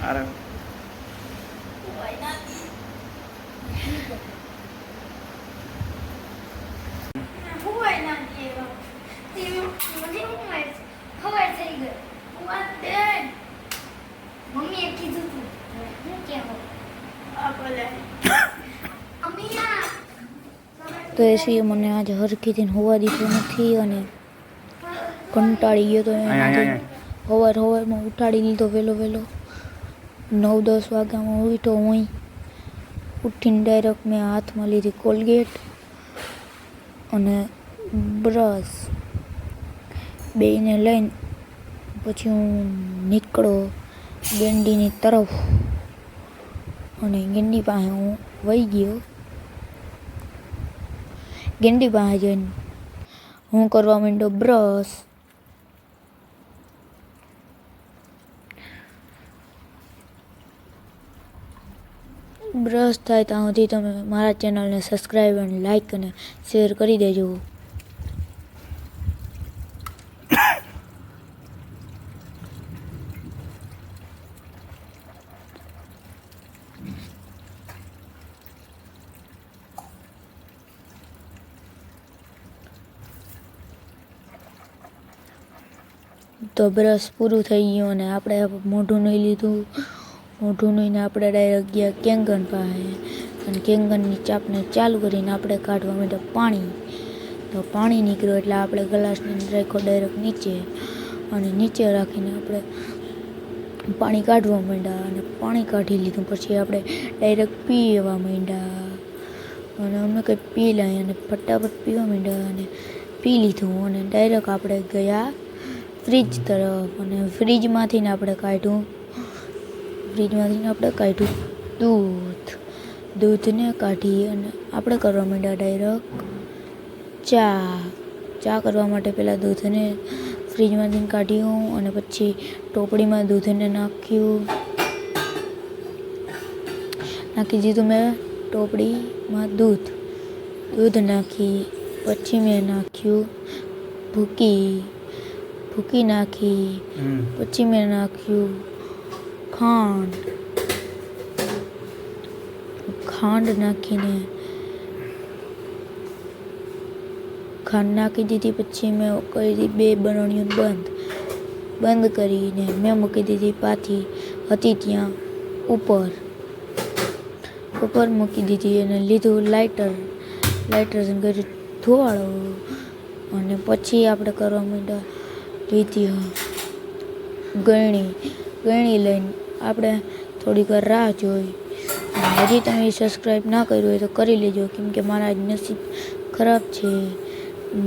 अरे તો એસી મને આજે હરખીથી હોવા દીધું નથી અને કંટાળી ગયો તો સવારમાં ઉઠાડી લીધો વહેલો 9-10 વાગ્યામાં ઉઠ્યો હું ઉઠીને ડાયરેક્ટ મેં હાથમાં લીધી કોલગેટ અને બ્રશ બેયને લઈને પછી હું નીકળો ગેંડીની તરફ અને ગેંડી પાસે હું વહી ગયો. ગેંડી પાસે જઈને હું કરવા માંડ્યો બ્રશ. બ્રશ થાય ત્યાં સુધી તમે મારા ચેનલને સબસ્ક્રાઈબ અને લાઈક અને શેર કરી દેજો. તો બ્રશ પૂરું થઈ ગયું અને આપણે મોઢું નહીં લીધું. મોઢું નહીને આપણે ડાયરેક્ટ ગયા કેંગન પાસે અને કેંગનની ચાપને ચાલુ કરીને આપણે કાઢવા માંડ્યા પાણી. તો પાણી નીકળ્યું એટલે આપણે ગ્લાસને રાખ્યો ડાયરેક્ટ નીચે અને નીચે રાખીને આપણે પાણી કાઢવા માંડ્યા અને પાણી કાઢી લીધું. પછી આપણે ડાયરેક્ટ પીવા માંડ્યા અને અમે કંઈ પી લઈએ અને ફટાફટ પીવા માંડ્યા અને પી લીધું અને ડાયરેક્ટ આપણે ગયા ફ્રીજ તરફ અને ફ્રીજમાંથીને આપણે કાઢ્યું દૂધને કાઢી અને આપણે કરવા માંડ્યા ડાયરેક્ટ ચા કરવા માટે પહેલાં દૂધને ફ્રીજમાંથી કાઢ્યું અને પછી ટોપડીમાં દૂધને નાખી દીધું. મેં ટોપડીમાં દૂધ નાખી. પછી મેં નાખ્યું ભૂકી નાખી. પછી મેં નાખ્યું ખાંડ નાખીને ખાંડ નાખી દીધી. પછી મેં કરી દીધી 2 બરણીઓ બંધ કરીને મેં મૂકી દીધી પાછી હતી ત્યાં ઉપર મૂકી દીધી અને લીધું લાઇટર કર્યું ધુવાળો અને પછી આપણે કરવા માંડ્યા લીધી ગળણી લઈને આપણે થોડીક વાર રાહ જોઈ. હજી તમે સબસ્ક્રાઈબ ના કર્યું હોય તો કરી લેજો કેમ કે મારા આજ નસીબ ખરાબ છે.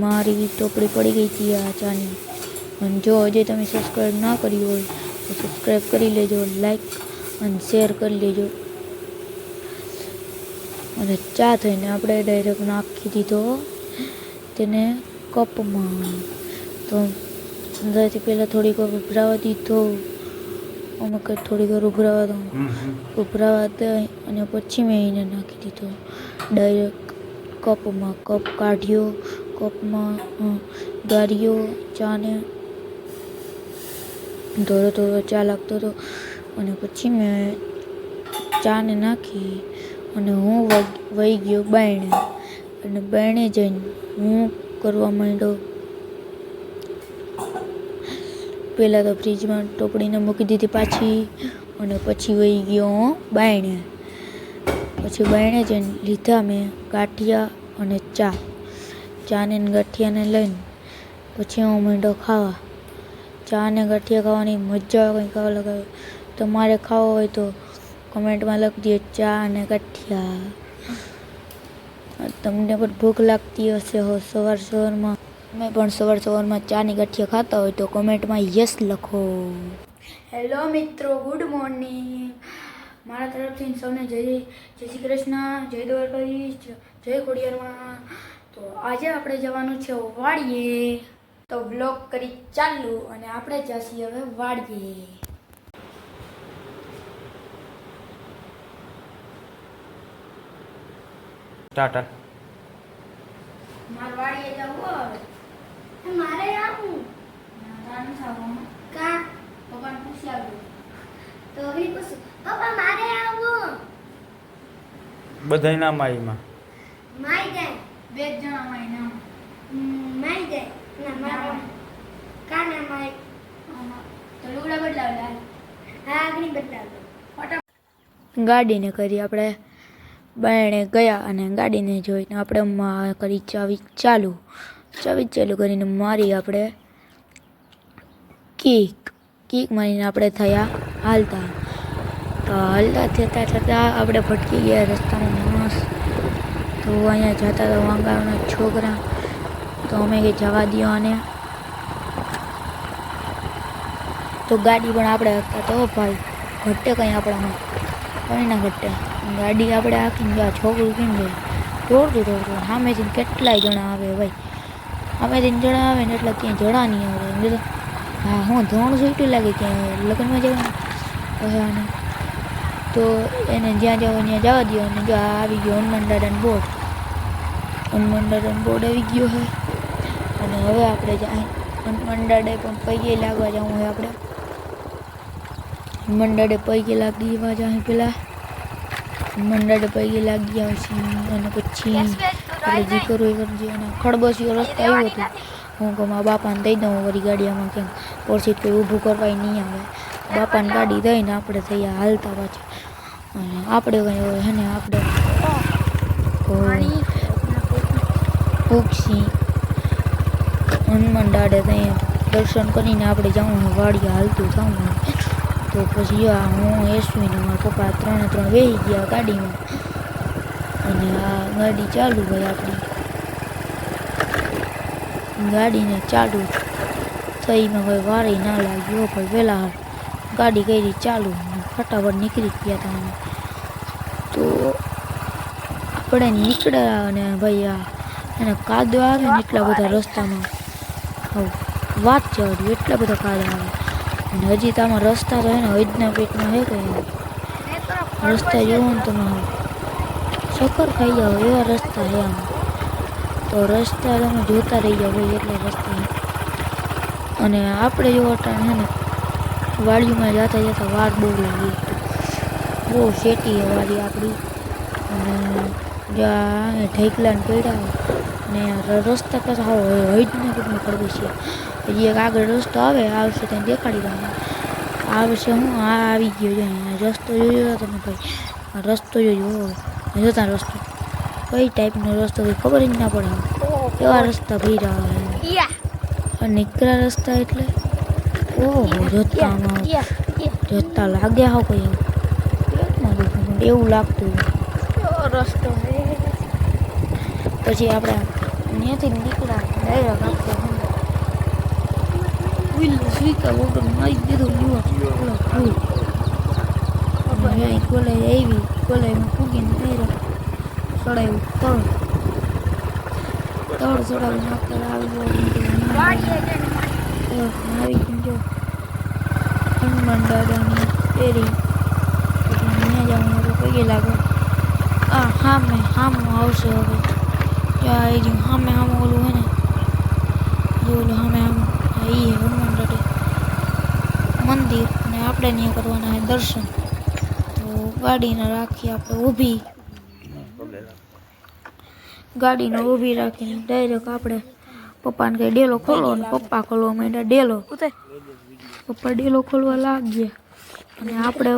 મારી ટોપડી પડી ગઈ હતી આ ચાની અને જો હજી તમે સબસ્ક્રાઈબ ના કર્યું હોય તો સબસ્ક્રાઈબ કરી લેજો, લાઈક અને શેર કરી લેજો. અને ચા થઈને આપણે ડાયરેક્ટ નાખી દીધો તેને કપમાં. તો અંદરથી પહેલાં થોડીક વાર ઉભરાવા દીધો. અમે કંઈ થોડીક વાર ઉભરાવા દઈ અને પછી મેં એને નાખી દીધો ડાયરેક્ટ કપમાં. કપ કાઢ્યો, કપમાં ગાળ્યો ચાને. થોડો ચા લાગતો હતો અને પછી મેં ચાને નાખી અને હું વહી ગયો બાયણે. અને બાયણે જઈને હું કરવા માંડ્યો પહેલાં તો ફ્રીજમાં ટોપડીને મૂકી દીધી પાછી અને પછી વહી ગયો બાયણે. પછી બાયણે જઈને લીધા મેં ગાંઠિયા અને ચાને ગાંઠિયાને લઈને પછી હું માંડ્યો ખાવા. ચા ને ગાંઠિયા ખાવાની મજા કંઈક અલગ આવે. તમારે ખાવો હોય તો કમેન્ટમાં લખી દો ચા અને ગાંઠિયા. તમને પણ ભૂખ લાગતી હશે સવારમાં. તમે પણ સવારમાં ચાની ગાંઠિયા ખાતા હોય તો કમેન્ટમાં યસ લખો. હેલો મિત્રો, ગુડ મોર્નિંગ. મારા તરફથી સૌને જય શ્રી કૃષ્ણ, જય દ્વારકાધીશ, જય ખોડિયારમાં. તો આજે આપણે જવાનું છે વાડીએ. તો બ્લોગ કરી ચાલુ અને આપણે જઈએ હવે વાડીએ. ટાટા. મારવાડીએ જવું હવે મારે આવું રાન સાવું કા પપ્પાને પૂછી આવ્યું તો હવે પૂછું પપ્પા મારે આવું બધાય ના માઈમાં માઈ જાય બે જણા માઈ નામ માઈ જાય ના મારા કાના માઈ તો લુગડા બદલાવલા હા આગળ બદલાવલા ગાડીને કરી આપણે બાયણે ગયા અને ગાડીને જોઈને આપણે કરી ચાવી ચાલુ કરીને મારી આપણે કીક મારીને આપણે થયા હાલતા તો હાલતા થતાં આપણે ભટકી ગયા રસ્તામાં માણસ તો અહીંયા જતા હતા વાંગાના છોકરા તો અમે કે જવા દો અને તો ગાડી પણ આપણે હતા તો ભાઈ ઘટે કંઈ આપણામાં કંઈ ના ઘટે ગાડી આપણે આખીને ગયા છોકરું કેમ જાય દોડતું સામેથી કેટલાય જણા આવે ભાઈ સામેથી જણા આવે ને એટલે ક્યાંય જણા નહીં આવે હા હું ધોણ છૂટું લાગે ક્યાંય લગ્નમાં જવાનું તો એને જ્યાં જાવ ત્યાં જવા દો અને જો આવી ગયો હનુમાન દાદાનો બોર્ડ આવી ગયો છે અને હવે આપણે જાય હનુમાન દાદાએ પણ પૈગે લાગવા જવું હોય આપણે હનુમાન દાદાએ પૈગે લાગી જવા જાય પહેલાં હનુમાન દાદાએ પૈગે લાગી આવશે અને પછી આપણે જે કરવું એ કરજે અને ખડબસીઓ રસ્તા આવ્યો હતો હું કહું મારા બાપાને દઈ દઉં વળી ગાડીમાં કેમ પછી કોઈ ઊભું કરવાય નહીં આવે બાપાને ગાડી દઈને આપણે થઈએ હાલતા પાછા અને આપણે કંઈ હે ને આપણે પૂક્ષી હનુમાન દાડે ત્યાં દર્શન કરીને આપણે જવું હોય વાડીએ હાલતું જવું હોય તો પછી હું એસવીને મારા પપ્પા ત્રણે વહી ગયા ગાડીમાં અને આ ગાડી ચાલુ ગઈ આપણી ગાડીને ચાલુ થઈમાં કોઈ વારી ના લાગ્યો કોઈ વહેલા ગાડી કરી ચાલુ ફટાફટ નીકળી ગયા હતા અમે તો આપણે નીકળ્યા અને ભાઈ એને કાદવ આવે ને એટલા બધા રસ્તામાં વાત ચડ્યું એટલા બધા કાદવ આવે અને હજી તો આમાં રસ્તા તો હે ને હજના પેટમાં હે કંઈ રસ્તા જોવો ને તમે ચક્કર ખાઈ જાઓ એવા રસ્તા છે આમ તો રસ્તા તમે જોતા રહી જાઓ ભાઈ એટલા રસ્તા અને આપણે જો અટાણ છે ને વાડીમાં જતા વાર બહુ લાગી બહુ શેટી વાડી આપણી અને જ્યાં ઢેકલાને પડ્યા ને રસ્તા પાછા હજને પેટમાં ખડબી છે હજી એક આગળ રસ્તો આવશે ત્યાં દેખાડી દઉં આવશે હું આવી ગયો છે અહીંયા રસ્તો જોયો તમે ભાઈ રસ્તો જોજો જોતા રસ્તો કઈ ટાઈપનો રસ્તો કંઈ ખબર જ ના પડે એવા રસ્તા ભર્યા નીકળ્યા રસ્તા એટલે ઓહો જોતા લાગ્યા હો કોઈ એવું લાગતું રસ્તો પછી આપણે ત્યાંથી નીકળ્યા ડાયરેક્ટ આપણે સ્વીકાર વગર મારી દીધું ગોલાઈ આવી ગોલાઈમાં ફૂગીને ડાયરેક્ટ ચડાવ્યું તળ ચડાવીને આપણે આવી ગયો હનુમાન દાદાની પેરી ત્યાં જવાનું તો પગે લાગે સામે આવશે હવે ત્યાં આવી ગયું સામે ઓલું હે ને ઓલું સામે એ હનુમાન દાદા મંદિર અને આપણે ત્યાં કરવાના છે દર્શન તો ગાડીને રાખી આપણે ઊભી ગાડીને ઊભી રાખીને ડાયરેક્ટ આપણે પપ્પાને કંઈ ડેલો ખોલો ને પપ્પા ખોલવા માંડ્યા ડેલો પપ્પા ડેલો ખોલવા લાગ્યા અને આપણે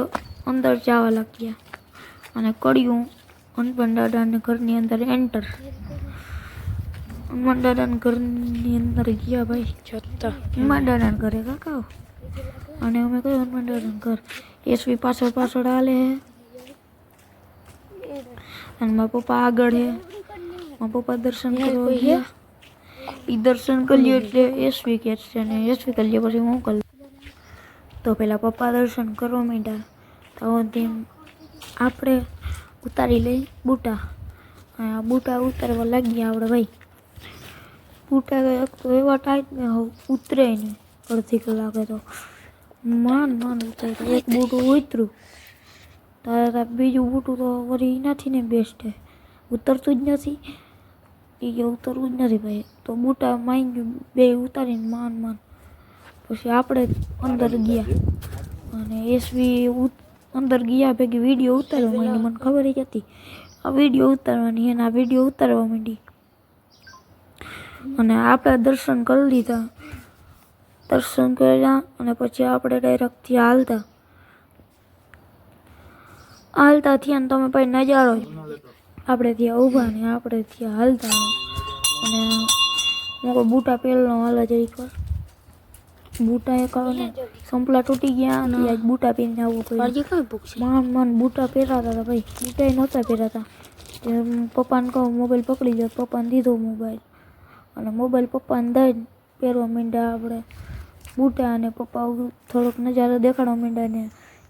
અંદર જવા લાગ્યા અને કડિયું હનુમાન દાદાને ઘરની અંદર એન્ટર હનુમાન દાદાના ઘરની અંદર ગયા ભાઈ જતા હનુમાન દાદાના ઘરે કાકા અને અમે કયું હનુમાન દાદાનું ઘર એસવી પાછળ હાલે અને મારા પપ્પા આગળ છે મારા પપ્પા દર્શન કરવા ગયા એ દર્શન કરી એટલે એસવી કે છે ને એસવી કરી પછી હું કરી તો પેલા પપ્પા દર્શન કરવા માંડ્યા તો તેમ આપણે ઉતારી લઈ બૂટા બૂટા ઉતારવા લાગ્યા આપણે ભાઈ બૂટા તો એવા ટાઈટ ને ઉતરે નહીં અડધી કલાકે તો માન ઉતરે એક બૂટું ઉતર્યું તારે બીજું બૂટું તો વળી નથી ને બેસ્ટ ઉતરતું જ નથી એ કે ઉતરવું જ નથી ભાઈ. તો બૂટા માંગી બે ઉતારીને માન પછી આપણે અંદર ગયા અને એસવી અંદર ગયા ભેગી વિડીયો ઉતારવા માંડી. મને ખબર જ હતી આ વિડીયો ઉતારવાની અને આ વિડીયો ઉતારવા માંડી. અને આપણે દર્શન કરી લીધા. દર્શન કર્યા અને પછી આપણે ડાયરેક્ટ ત્યાં હાલતા થયા ને તમે પછી નજારો આપણે ત્યાં ઊભા ને આપણે ત્યાં હાલતા. અને હું કોઈ બૂટા પહેરનો હાલ જ એકવાર બૂટા એક ને સંપલા તૂટી ગયા અને આજ બૂટા પહેરીને આવવું પડ્યું. માન બૂટા પહેરાતા હતા ભાઈ. બૂટા નહોતા પહેરાતા. પપ્પાને કહું મોબાઈલ પકડી લો. પપ્પાને દીધો મોબાઈલ અને મોબાઈલ પપ્પાને દઈને પહેરવા માંડ્યા આપણે બૂટા. અને પપ્પા થોડોક નજારો દેખાડવા માંડ્યા ને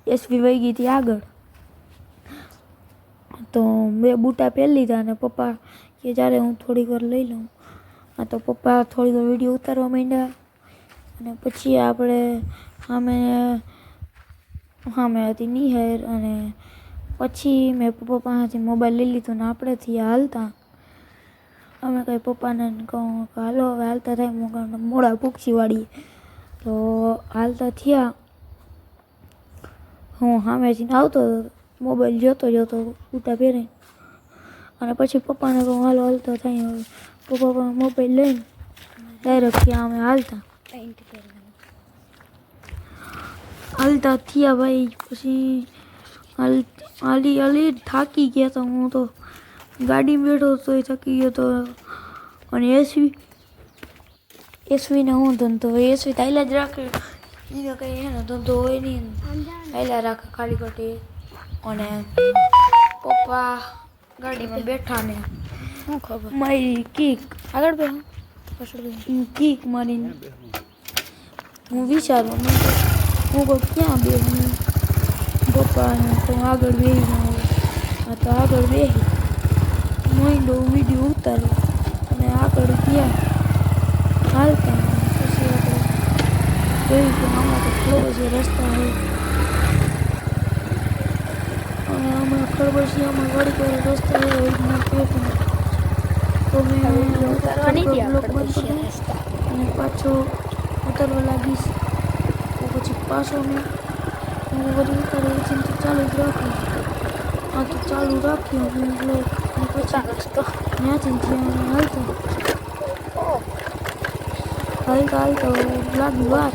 એસવી વહી ગઈ હતી આગળ. તો બે બૂટા પહેરી લીધા અને પપ્પા કે જ્યારે હું થોડીક વાર લઈ લઉં. તો પપ્પા થોડીક વાર વિડીયો ઉતારવા માંડ્યા. અને પછી આપણે સામે હતી નિહાર. અને પછી મેં પપ્પા પાસેથી મોબાઈલ લઈ લીધો ને આપણેથી હાલતા. અમે કંઈ પપ્પાને કહું કે હાલો હવે હાલતા થાય મોડા પૂક્ષી વાળીએ. તો હાલતા થયા. હું સામેથી આવતો મોબાઈલ જોતો બૂટા પહેરીને. અને પછી પપ્પાને કહું હાલો હાલતા થાય. હવે પપ્પા મોબાઈલ લઈને ડાયરેક્ટ ત્યાં અમે હાલતા થયા ભાઈ. પછી હાલી થાકી ગયા તો હું તો ગાડીમાં બેઠો તોય થાકી ગયો તો. અને એસવીને હું ધંધો એસવી તાઈલા જ રાખે. એને કંઈ એનો ધંધો હોય નહીં. તાઈલા રાખે ખાલી ખોટી. અને પપ્પા ગાડીમાં બેઠા ને શું ખબર મારી કીક આગળ બે કીક મારીને હું વિચારું હું કોઈ ક્યાં બે પપ્પાને તો આગળ બેસી જાઉં. તો આગળ બેસી માંડો વિડીયો ઉતારો અને આગળ ગયા હાલતા. પછી આપણે જોયું કે આમાં તો થોડો જે રસ્તા હોય અને આમાં ખબર છે આમાં વળી કોઈ રસ્તા હોય તો મેં બ્લોક બંધ કર્યો અને પાછો ઉતરવા લાગીશ. તો પછી પાછો મેં વળી ઉતારી ચિંતા ચાલુ જ રાખ્યું. તો ચાલુ રાખ્યું હું બ્લોક. પછી ત્યાંથી ત્યાં હાલતા લાગી વાર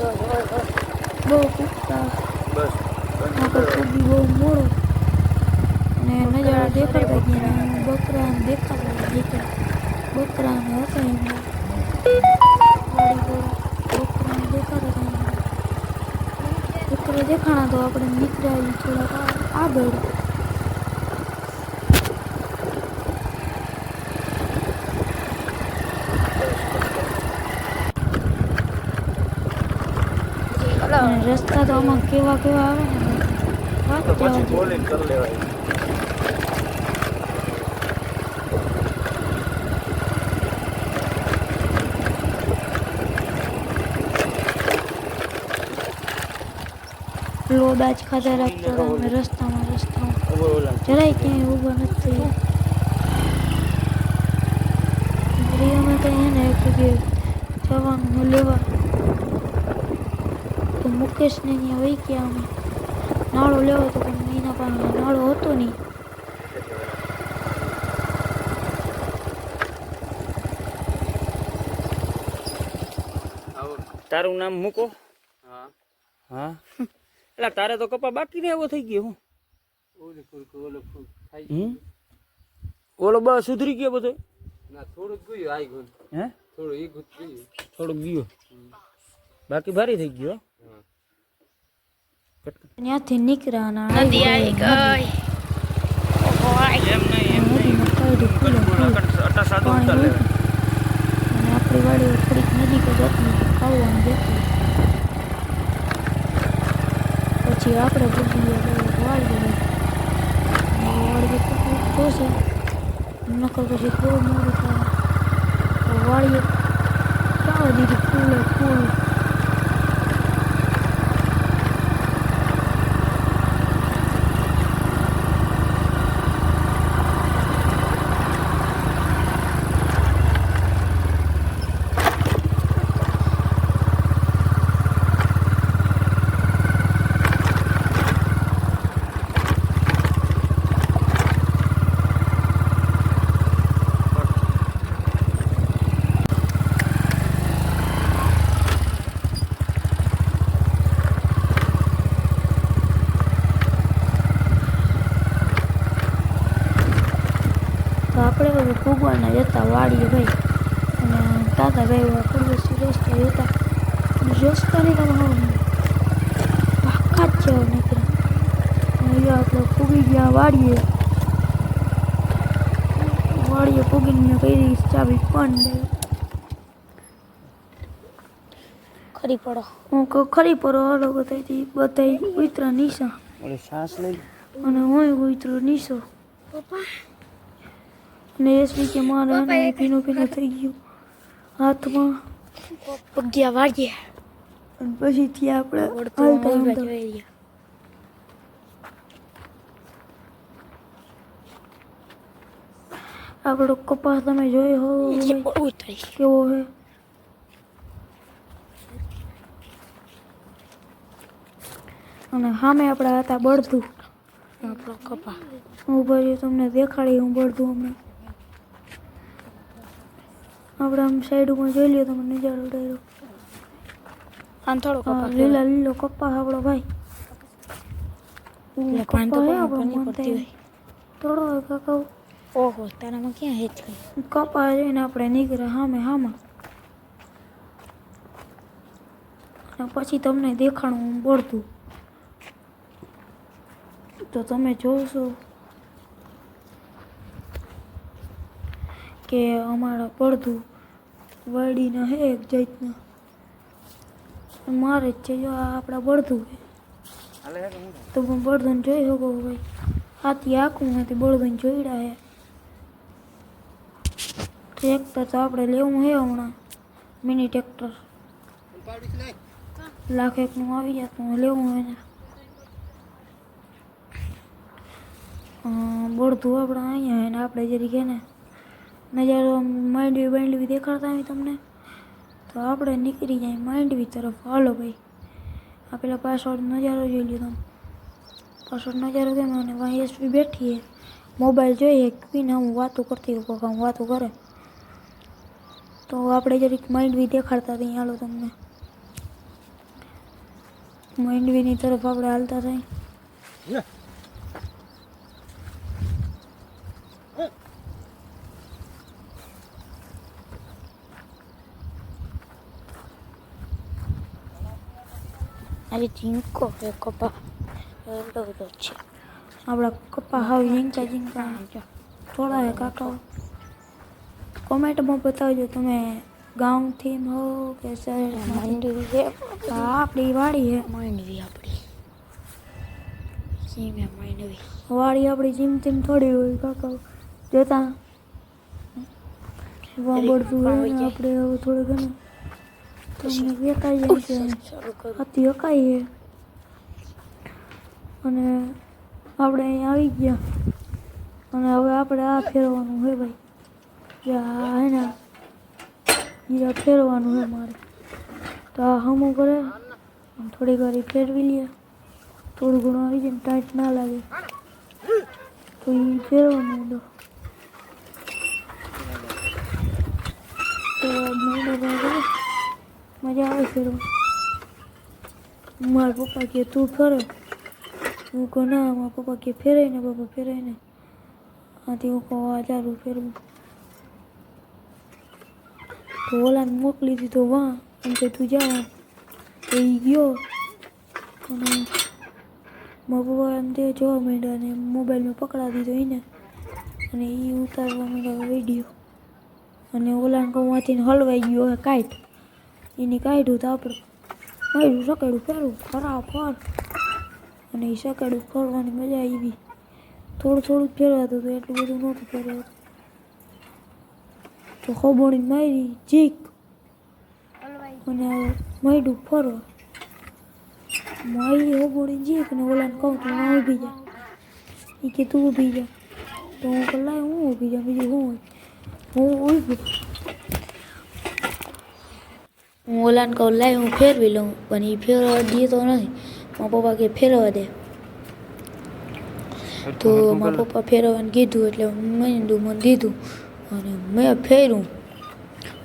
બહુ કૂદતા આગળ કૂદી બહુ મોડો. અને નજારા દેખાડતા ગયા. બકરાને દેખાતા બકરાને હતા એમને બકરાને દેખાતા બકરા દેખાણા. તો આપણે નીકળ્યા થોડાક આગળ. રસ્તા તો આમાં કેવા આવે ને વાત લોડા જ ખાધા રાખતા હતા અમે રસ્તામાં જરાય ક્યાંય ઊભા નથી. અમે કંઈ એને કે જવાનું લેવા તો મુકેશને ત્યાં વહી ગયા. અમે નાળો લેવો તો પણ એના પાસે નાળો હતો નહીં. તારું નામ મૂકો. હા એટલે તારે તો કપા બાકી ને એવો થઈ ગયો. ઓલો બસ સુધરી ગયો બધો. થોડુંક ગયું હે થોડુંક ગયું બાકી ભારી થઈ ગયો. ત્યાંથી નીકળ્યા એમ આપણી વાડી થોડીક નજીક જ હતી ખાવાનું દેખાય. પછી આપણે પૂછી વાળી જોશે નકર પછી થોડું મોડું થાય તો વાળીએ ચાવ દીધી ફૂલ. હવે ભગવાનના જતા વાડીએ ભાઈ અને દાદા ભાઈ પૂર્વથી રસ્તા જતા રસ્તાની તમે ભાગા જ જાવ નીકળ્યા અને આપણે પૂગી ગયા વાડીએ પૂગીને કઈ ચાવી પણ ખરી પડો હું ખરી પડો હાલો બધાય ઉતરા નીસા ઓલે શ્વાસ લઈ અને હું ઉતરો નીસો પપ્પા અને એસવી કે મારે અને પીનું થઈ ગયું હાથમાં પગ્યા વાગ્યા અને પછીથી આપણે આપણો કપાસ તમે જોયો હો કેવો હે અને સામે આપણે હતા બળતું આપણો કપા હું ભર્યું તમને દેખાડી હું બળતું હમણાં આપણે આમ સાઈડમાં જોઈ લઈએ તમને નજારો ડાયરો આમ થોડો કપા લીલા લીલો કપા આપણો ભાઈ થોડો કાકા ઓહો તારામાં ક્યાં હેત કપા જોઈને આપણે નીકળ્યા હામાં અને પછી તમને દેખાણું હું બળતું તો તમે જોશો કે અમારા પડધું વાડીના હે એક જાતના મારે જ છે જો આ આપણા બળધું હે તો પણ બળધું જોઈ શકો ભાઈ હાથી આખું નથી બળધું જોઈડા હે ટ્રેક્ટર તો આપણે લેવું હે હમણાં મિની ટ્રેક્ટર લાખ એકનું આવી જતું લેવું હોય ને બળધું આપણે અહીંયા ને આપણે જરીક ને નજારો માંડવી દેખાડતા હોય તમને તો આપણે નીકળી જાય માંડવી તરફ હાલો ભાઈ આ પેલા પાછળ નજારો જોઈ લ્યો તમે પાછળ નજારો કેમ અને વાં એસપી બેઠી મોબાઈલ જોઈએ પીને હું વાતો કરતી હું વાતો કરે તો આપણે જરીક માંડવી દેખાડતા હતી હાલો તમને માંડવીની તરફ આપણે હાલતા થાય અરે ઝીંકો એ કપા એટલો બધો છે આપણા કપા હાવ ઝીંકા થોડા હે કાકા કોમેન્ટમાં બતાવજો તમે ગામથી હો કે શહેર માંડવી છે આપણી વાડી હે માંડવી આપણી જીમે માંડવી વાડી આપણી જીમ થોડી હોય કાકા જોતા વાબડતું હોય આપણે હવે થોડું ઘણું તમને વેકાઈ જાય છે હાથી હકાઈએ અને આપણે અહીંયા આવી ગયા અને હવે આપણે આ ફેરવાનું હે ભાઈ હે ને હીરા ફેરવાનું હે મારે તો આ હમું કરે થોડીક વાર ફેરવી લઈએ થોડું ઘણું આવી જાય ટાઈટ ના લાગે તો એ ફેરવાનું તો મજા આવે ફેરવા મારા પપ્પા કે તું ફરે હું કહું ના મારા પપ્પા કે ફેરાય ને પપ્પા ફેરાય ને આથી હું કહું આ ચારું ફેરવું તો ઓલાને મોકલી દીધો વાં એમ કે તું જા તો એ ગયો અને મારા પપ્પા એમ તે જોવા માંડ્યા અને મોબાઈલમાં પકડા દીધો એને અને એ ઉતારવા માંડ્યા વિડીયો અને ઓલાને કહું વાંચીને હલવાઈ ગયો હે કાંઈક એની કાઢ્યું તો આપણે માર્યું સકેડું ફેરવું ફર અને એ સકેડું ફરવાની મજા આવી થોડું ફેરવાતું હતું એટલું બધું નહોતું ફેરવાતું તો ખોબોણી મારી જીક અને માર્યું ફરવા મારી ખોબોણી જીક અને ઓલાને કહું તો ના ઊભી જા એ કે તું ઊભી જા તો હું કહું લાય હું ઊભી જા બીજું હું ઊભી હું ઓલાને કહું લાય હું ફેરવી લઉં પણ એ ફેરવા દેતો નથી મારા પપ્પા કે ફેરવા દે તો મારા પપ્પા ફેરવવાનું કીધું એટલે મને દીધું અને મેં ફેર્યું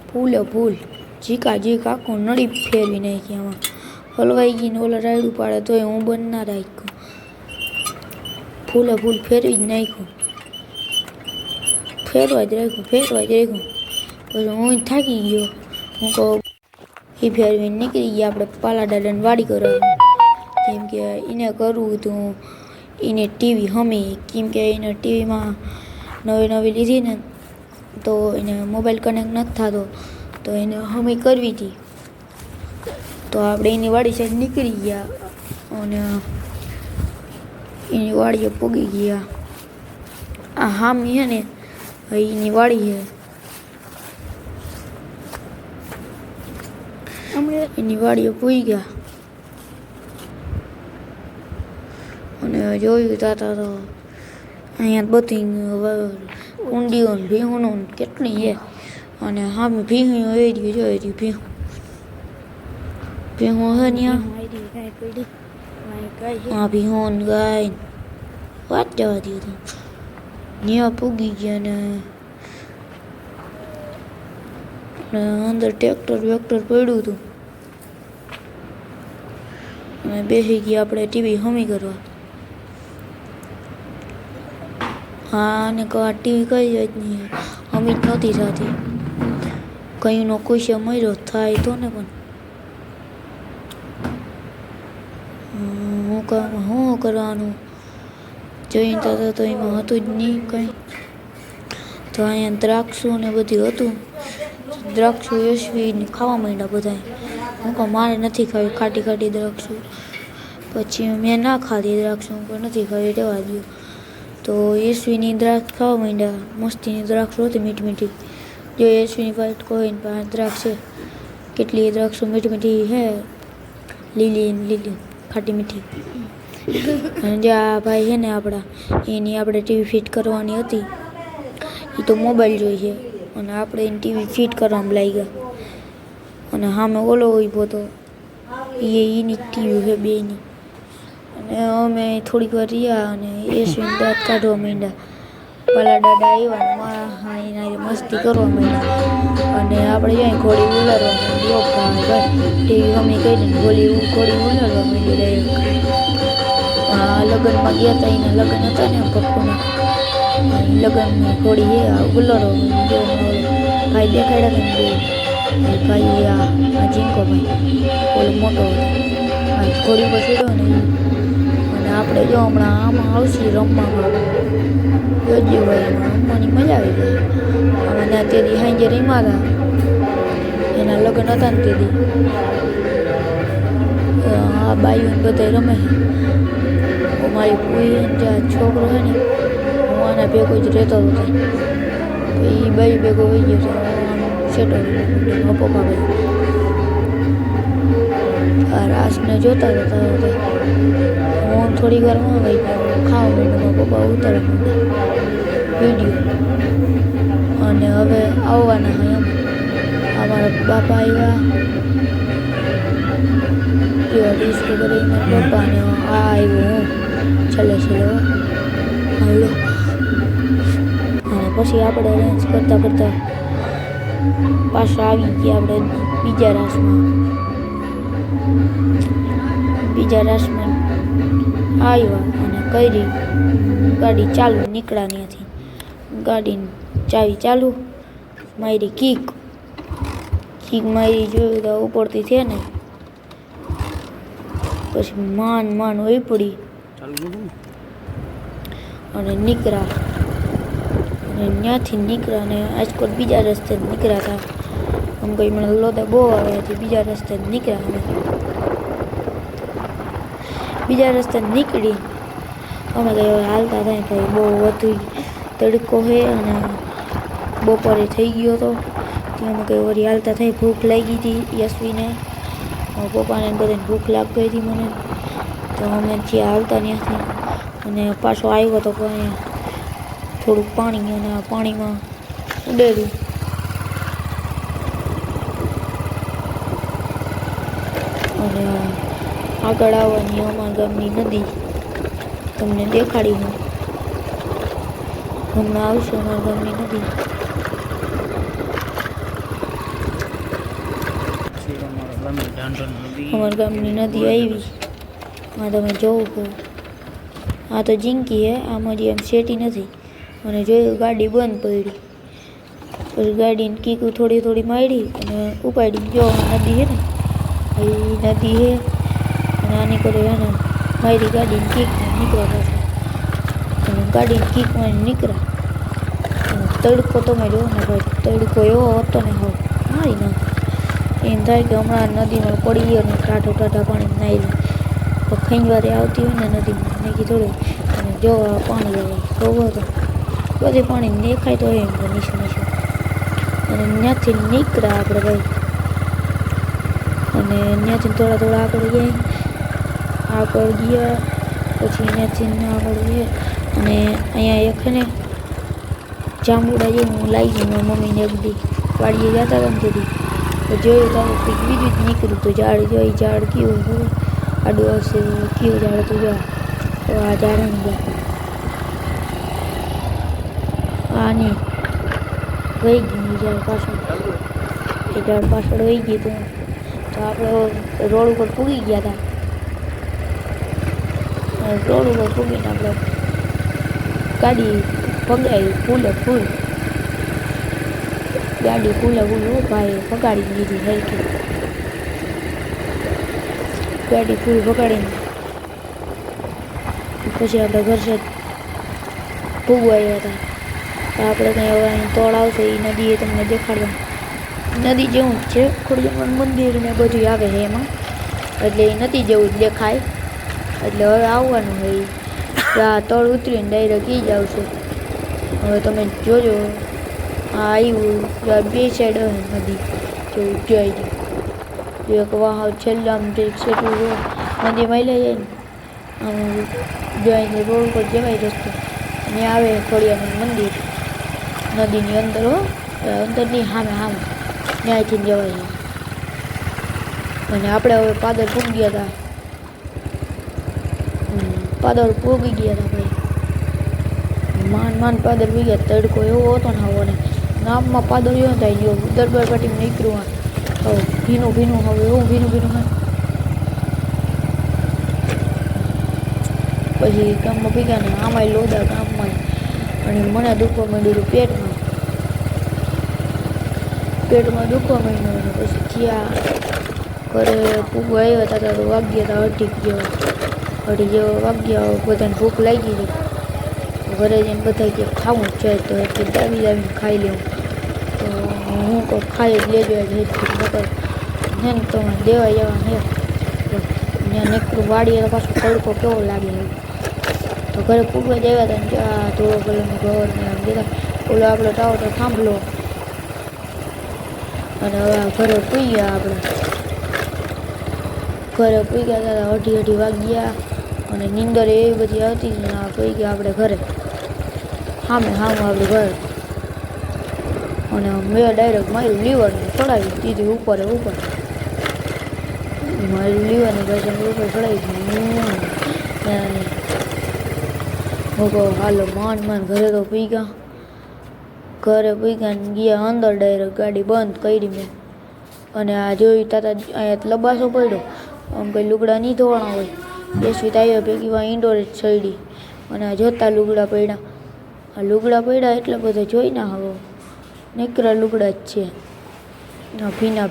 ભૂલ જીક આખું નળી ફેરવી નાખી આમાં હલવાઈ ગઈને ઓલા રાયડું પાડે તોય હું બંધ ના રાખ્યું ભૂલ ફેરવી જ નાખ્યું ફેરવા જ રાખ્યું પછી હું થાકી ગયો. હું કહું એ ફેરવીને નીકળી ગયા આપણે પાલા દાદાને વાડી કરવા, કેમ કે એને કરવું હતું એને ટીવી હમી, કેમ કે એને ટીવીમાં નવી લીધી ને તો એને મોબાઈલ કનેક્ટ નથી થતો, તો એને હમી કરવી હતી. તો આપણે એની વાડી સાઈડ નીકળી ગયા અને એની વાડીએ પૂગી ગયા. આ હામી છે ને એની વાડી છે, એની વાડીએ પૂઈ ગયા અને જોયું તાતા તો અહીંયા બધી ઊંડીઓ ને ભીહું કેટલી છે અને સામે ભીહું એ રહ્યું જોઈ રહ્યું ભીહું છે ત્યાં. હા ભીહું ગાય વાત જવા દઉં હતું ત્યાં પૂગી ગયા ને અંદર ટ્રેક્ટર પડ્યું હતું અને બેસી ગયા આપણે ટીવી હમી કરવા. હા અને આ ટીવી કઈ જ નહીં હમી જ નહોતી થતી, કઈનો કુશો મર્યો થાય તો ને પણ શું કરવાનું જોઈને તો એમાં હતું જ નહીં કંઈ. તો અહીંયા દ્રાક્ષો ને બધું હતું, દ્રાક્ષો યશવીને ખાવા માંડ્યા બધા. હું કહું મારે નથી ખાવી ખાટી દ્રાક્ષો, પછી મેં ના ખાધી દ્રાક્ષો, હું કહું નથી ખાવી રહેવા દઉં. તો યશવીની દ્રાક્ષ ખાવા માંડ્યા, મસ્તીની દ્રાક્ષો હતી મીઠી. જો યશવીની પાસે કોઈ પાસે દ્રાક્ષ છે, કેટલી દ્રાક્ષો મીઠી છે, લીલી ખાટી મીઠી. અને જે આ ભાઈ છે ને આપણા એની આપણે ટીવી ફિટ કરવાની હતી, એ તો મોબાઈલ જોઈ છે અને આપણે એની ટીવી ફિટ કરવામાં લાગી ગયા. અને સામે ઓલો ઊભો હતો એની ટીવી છે બેની. અને અમે થોડીક વાર રહ્યા અને યશવીને દાંત કાઢવા માંડ્યા. પાલા દાદા આવ્યા મારા એના મસ્તી કરવા માંડ્યા અને આપણે જાય ઘોડી ઉલાડવા માંડી. ટીવી અમે કહીને ઘોડી ઉલાડવા માંડી. લગ્નમાં ગયા હતા, એના લગ્ન હતા ને પપ્પુના લગ્નની ઘોડી એ ઉલાડવા માંડી. ભાઈ દેખાડ્યા કે ભાઈ આ જીંકો ભાઈ ઓલો મોટો ઘોડી પર ચડ્યો ને. અને આપણે જો હમણાં આમાં આવશે રમવામાં, જોજો ભાઈ રમવાની મજા આવી ગઈ. અમે ત્યાં તેથી સાંજે રમ્યા હતા, એના લગ્ન હતા ને તેથી આ બાઈઓ બધા રમે છે. મારી પૂરી જ્યાં છોકરો છે ને હું આના ભેગો જ રહેતો હતો, તો એ બાઈ ભેગો હોઈ ગયો છે સેટો પપ્પા ભાઈ. આ રાસને જોતા હતા હું થોડી વારમાં ભાઈ ખાવા માંડ્યો, પપ્પા ઉતારે વિડીયો. અને હવે આવવાના હોય એમ અમારા બાપા આવ્યા, ડિસ્કો કરી મારા પપ્પાને આ આવ્યો હું છેલ્લે હાલો. અને પછી આપણે રેન્જ કરતાં પાછા આવી ગયા આપણે બીજા રાસમાં આવ્યા અને કરી ગાડી ચાલુ નીકળ્યા ત્યાંથી. ગાડીની ચાવી ચાલુ મારી કીક મારી જોયું તો ઉપરથી છે ને પછી માન હોય પડી અને નીકળ્યા. અને ત્યાંથી નીકળ્યા અને આજકોટ બીજા રસ્તે નીકળ્યા હતા. આમ કંઈ મને લોદા બહુ આવે હતી, બીજા રસ્તે નીકળ્યા. અમે બીજા રસ્તે નીકળી અમે કંઈ હાલતા થાય ભાઈ બહુ વધુ તડકો છે અને બપોરે થઈ ગયો હતો. ત્યાં અમે કંઈ વળી હાલતા થાય, ભૂખ લાગી હતી યશવીને, પપ્પાને બધાને ભૂખ લાગી હતી મને. તો અમે ત્યાં હાલતા ત્યાંથી અને પાછો આવ્યો તો પણ થોડુંક પાણી અને આ પાણીમાં ઉડેલું. અને આગળ આવવાની અમારા ગામની નદી તમને દેખાડી હું હમણાં આવશે. અમારા ગામની નદી અમારા ગામની નદી આવી. આ તમે જોવો છો, આ તો જિંકી હે, આમાં જે એમ શેટી નથી. અને જોયું ગાડી બંધ પડી. પછી ગાડીને કીકું થોડી થોડી મારી અને ઉપાડીને જો નદી છે ને એ નદી છે અને આની કરે છે ને મારી ગાડીને કીકમાં નીકળ્યા પાછા અને ગાડીને કીકમાં નીકળ્યા અને તડકો તમે જો ને ભાઈ તડકો એવો હતો ને હવે મારી નાખે એમ થાય કે હમણાં નદીમાં પડી અને ટાઢો ટાઢા પાણી નાહી લે ખંજવારે આવતી હોય ને નદીમાં નાખી થોડી અને જો પાણી આવે જોવો તો બધે પાણી દેખાય તો એમ નીચે નીચે અને ત્યાંથી નીકળ્યા આપણે ભાઈ અને ત્યાંથી થોડા થોડા આગળ ગયા પછી ત્યાંથી આગળ ગયા અને અહીંયા એક છે ને જાંબુડા જેવું હું લાવી ગઈ મારી મમ્મીને એક દી વાડીએ જતા હતા ને તેથી તો જોયું તો કંઈક બીજું જ નીકળ્યું તો ઝાડ જોઈ ઝાડ કેવું ખબર આડું આવશે કેવું ઝાડ હતું જો તો આ ઝાડ ગયા આની વહી ગયું ઝાડ પાછળ એ ઝાડ પાછળ વહી ગયું હતું તો આપણે રોડ ઉપર પૂગી ગયા હતા રોડ ઉપર પૂગીને આપણે ગાડી પગાવી ફૂલે ફૂલ ગાડી ફૂલે ફૂલ ભાઈ પગાડી દીધી સરખી ગાડી ફૂલ પગાડીને પછી આપણે ઘર છે પૂગવા આવ્યા હતા તો આપણે કંઈ હવે અહીં તોડ આવશે એ નદી એ તમને દેખાડવા નદી જેવું જ છે ખોડિયાર મંદિર ને બધું આવે છે એમાં એટલે એ નદી જેવું જ દેખાય એટલે હવે આવવાનું હોય આ તળ ઉતરીને ડાયરેક્ટ એ જ આવશે હવે તમે જોજો આ આવ્યું બે સાઈડ હોય નદી જેવું જોઈ જાય એક વાહ છેલ્લા આમ સેટું નદીમાં લઈ જાય ને આમ જોઈને રોડ ઉપર જવાય રસ્તો અને આવે ખોડિયારનું મંદિર નદીની અંદર હો અંદરની સામે સામે ત્યાંથી જવાય અને આપણે હવે પાદર પૂગી ગયા હતા પાદર પૂગી ગયા હતા ભાઈ માન પાદર પૂગી ગયા તડકો એવો હતો ને આવો ને ગામમાં પાદર એવો થાય જો દરબાર પાટીમાં નીકળ્યું હવે ભીનું ભીનું હવે એવું ભીનું ભીનું હોય પછી ગામમાં ભીગા ને આમાંય લોદા ગામમાં અને મને દુખવા માંડ્યું પેટમાં દુખવા માંડ્યું અને પછી થયા ઘરે પૂગવા આવ્યા હતા તો વાગ્યા હતા અઢી જેવા વાગ્યા બધાને ભૂખ લાગી ગઈ ઘરે જઈને બધા કે ખાવું જ છે તો એટલે દાબી દાબીને ખાઈ લેવું તો હું તો ખાઈ જ લેજો નકર ને તમે દેવા જવા હે ત્યાં નીકળું વાડીએ તો પાછું તડકો કેવો લાગે તો ઘરે પૂગવા જ આવ્યા હતા ને ત્યાં ધોળો કલરનું ઘર ને આમ દેતા ઓલો આપણો ટાવો તો થાંભલો અને હવે ઘરે પૂઈ ગયા આપણે ઘરે પૂઈ ગયા હતા અઢી વાગ્યા અને નીંદર એવી બધી આવતી ને પૂઈ ગયા આપણે ઘરે સામે આપણે ઘરે અને મેં ડાયરેક્ટ મારું લીવરને ચડાવી દીધી ઉપર મારું લીવરને પછી ઉપર ચડાવી દીધું હું કહું હાલો માંડ ઘરે તો પી ગયા ઘરે પી ગયા ને ગયા અંદર ડાયરેક્ટ ગાડી બંધ કરી મેં અને આ જોયું તાતા અહીંયા લબાસો પડ્યો આમ કંઈ લુગડા નહીં ધોવાના હોય બેસવી આવ્યા ભેગી વા ઇન્ડોર જ ચડી અને આ જોતા લુગડા પડ્યા એટલે બધા જોઈ ના હવે નીકળ્યા લુગડા જ છે ભીના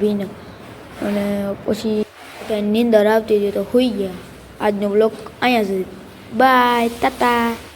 અને પછી કાંઈ નીંદર આવતી હતી તો હોઈ ગયા આજનો બ્લોગ અહીંયા સુધી બાય તાતા